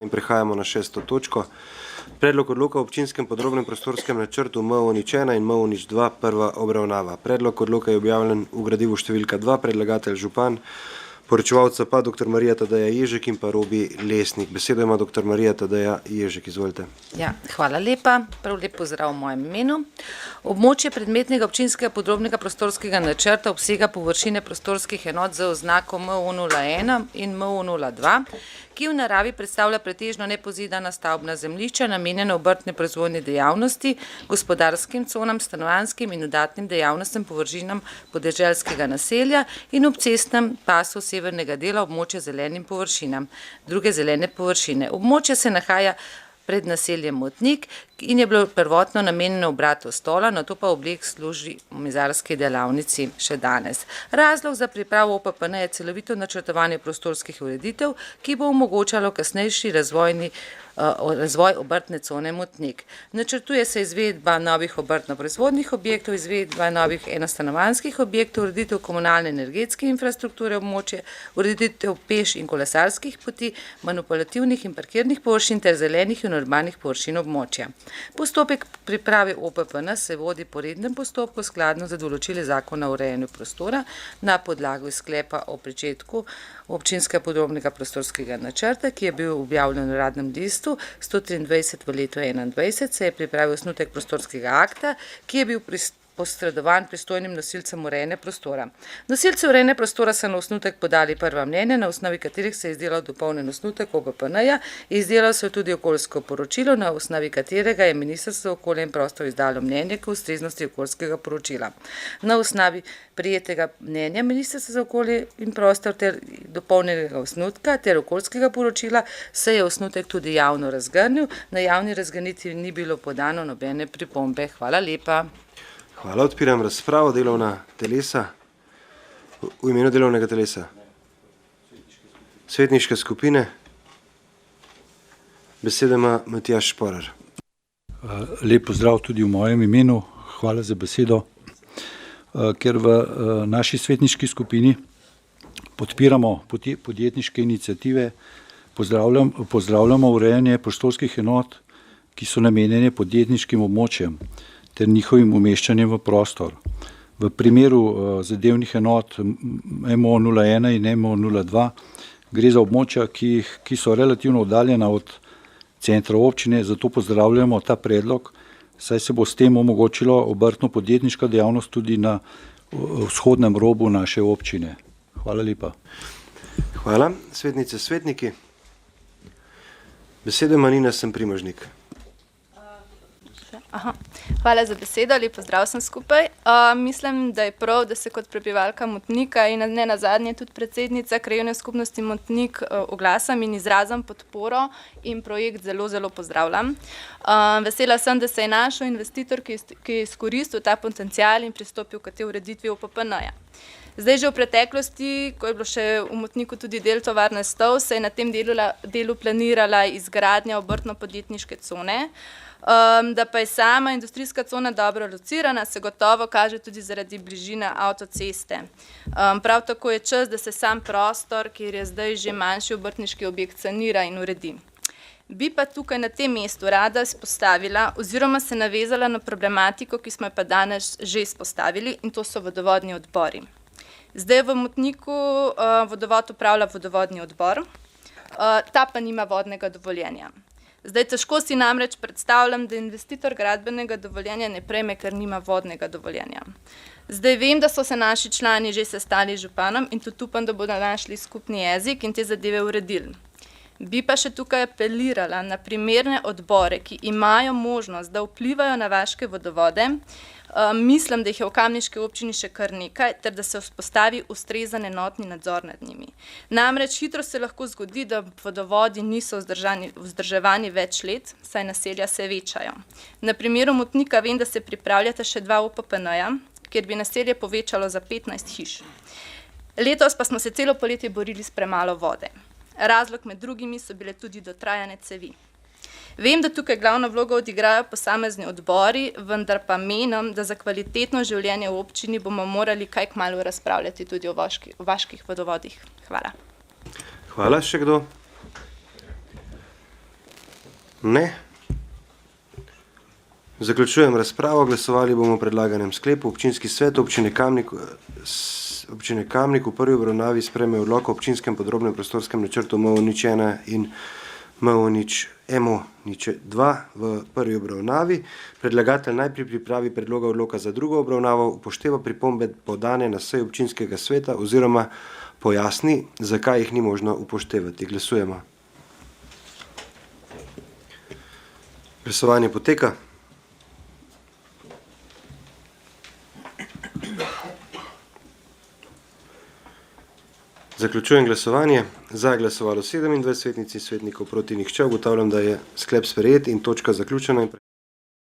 In prehajamo na 6. točko. Predlog odloka o občinskem podrobnem prostorskem načrtu MO-1 in MO-2, prva obravnava. Predlog odloka je objavljen v gradivu številka 2, predlagatelj župan, poročevalca pa dr. Marija Tadeja Ježek in pa Robi Lesnik. Besedo ima dr. Marija Tadeja Ježek, izvolite. Ja, hvala lepa, prav lep pozdrav v mojem imenu. Območje predmetnega občinskega podrobnega prostorskega načrta obsega površine prostorskih enot z oznako MO-01 in MO-02, ki v naravi predstavlja pretežno nepozidana stavbna zemljišča, namenjena obrtne proizvodne dejavnosti, gospodarskim conam, stanovanjskim in dodatnim dejavnostim površinam podeželskega naselja in ob cestnem pasu severnega dela območja zelenim površinam, druge zelene površine. Območje se nahaja pred naseljem Motnik in je bilo prvotno namenjeno obratu stola, nato pa objekt služi v mizarski delavnici še danes. Razlog za pripravo OPPN je celovito načrtovanje prostorskih ureditev, ki bo omogočalo kasnejši razvoj obrtne cone Motnik. Načrtuje se izvedba novih obrtno-proizvodnih objektov, izvedba novih enostanovanjskih objektov, ureditev komunalne energetske infrastrukture območje, ureditev peš in kolesarskih poti, manipulativnih in parkirnih površin ter zelenih in urbanih površin območja. Postopek priprave OPPN se vodi po rednem postopku skladno z določili zakona o urejanju prostora na podlagi sklepa o pričetku občinskega podrobnega prostorskega načrta, ki je bil objavljen v Uradnem listu 123 v letu 2021, se je pripravil osnutek prostorskega akta, ki je bil posredovan pristojnim nosilcem urejanja prostora. Nosilci urejanja prostora so na osnutek podali prva mnenja, na osnovi katerih se je izdelal dopolnjen osnutek OPPN-ja, izdelalo se je tudi okoljsko poročilo, na osnovi katerega je Ministrstvo za okolje in prostor izdalo mnenje k ustreznosti okoljskega poročila. Na osnovi prijetega mnenja Ministrstva za okolje in prostor ter dopolnjenega osnutka ter okoljskega poročila se je osnutek tudi javno razgrnil. Na javni razgrnitvi ni bilo podano nobene pripombe. Hvala lepa. Hvala, odpiram razpravo. Delovna telesa. V imenu delovnega telesa. Svetniške skupine. Besedo ima Matjaž Šporar. Lep pozdrav tudi v mojem imenu. Hvala za besedo. Ker v naši svetniški skupini podpiramo podjetniške iniciative, pozdravljamo urejanje prostorskih enot, ki so namenjene podjetniškim območjem ter njihovim umeščanjem v prostor. V primeru zadevnih enot MO-01 in MO-02 gre za območja, ki so relativno oddaljena od centra občine, zato pozdravljamo ta predlog, saj se bo s tem omogočilo obrtno-podjetniška dejavnost tudi na vzhodnem robu naše občine. Hvala lepa. Hvala. Svetnice, svetniki. Besedo ima Nina Semprimožnik. Hvala za besedo, lep pozdrav sem skupaj. Mislim, da je prav, da se kot prebivalka Motnika in ne nazadnje tudi predsednica krajevne skupnosti Motnik oglasim in izrazim podporo in projekt zelo pozdravljam. Vesela sem, da se je našel investitor, ki je izkoristil ta potencial in pristopil k tej ureditvi OPPN-ja. Zdaj že v preteklosti, ko je bilo še v Motniku tudi del tovarne Stov, se je na tem delu planirala izgradnja obrtno-podjetniške cone. Da pa je sama industrijska cona dobro locirana, se gotovo kaže tudi zaradi bližine avtoceste. Prav tako je čas, da se sam prostor, kjer je zdaj že manjši obrtniški objekt, sanira in uredi. Bi pa tukaj na tem mestu rada izpostavila oziroma se navezala na problematiko, ki smo jo pa danes že izpostavili, in to so vodovodni odbori. Zdaj v Motniku vodovod upravlja vodovodni odbor, ta pa nima vodnega dovoljenja. Zdaj težko si namreč predstavljam, da investitor gradbenega dovoljenja ne prejme, ker nima vodnega dovoljenja. Zdaj vem, da so se naši člani že sestali z županom in tudi upam, da bodo našli skupni jezik in te zadeve uredili. Bi pa še tukaj apelirala na primerne odbore, ki imajo možnost, da vplivajo na vaške vodovode. Mislim, da jih je v kamniški občini še kar nekaj, ter da se vzpostavi ustrezen enotni nadzor nad njimi. Namreč hitro se lahko zgodi, da vodovodi niso vzdrževani več let, saj naselja se večajo. Na primeru Motnika vem, da se pripravljata še 2 OPPN-ja, kjer bi naselje povečalo za 15 hiš. Letos pa smo se celo poletje borili s premalo vode. Razlog med drugimi so bile tudi dotrajane cevi. Vem, da tukaj glavno vlogo odigrajo posamezni odbori, vendar pa menim, da za kvalitetno življenje v občini bomo morali kaj kmalu razpravljati tudi o vaških vodovodih. Hvala. Hvala. Še kdo? Ne. Zaključujem razpravo. Glasovali bomo o predlaganem sklepu. Občinski svet občine Kamnik v prvi obravnavi sprejme odlok o občinskem podrobnem prostorskem načrtu MO01 in MO02 v prvi obravnavi. Predlagatelj najprej pripravi predloga odloka za drugo obravnavo, upošteva pripombe podane na seji občinskega sveta oziroma pojasni, zakaj jih ni možno upoštevati. Glasujemo. Glasovanje poteka. Zaključujem glasovanje. Za je glasovalo 27 svetnic in svetnikov, proti nihče. Ugotavljam, da je sklep sprejet in točka zaključena.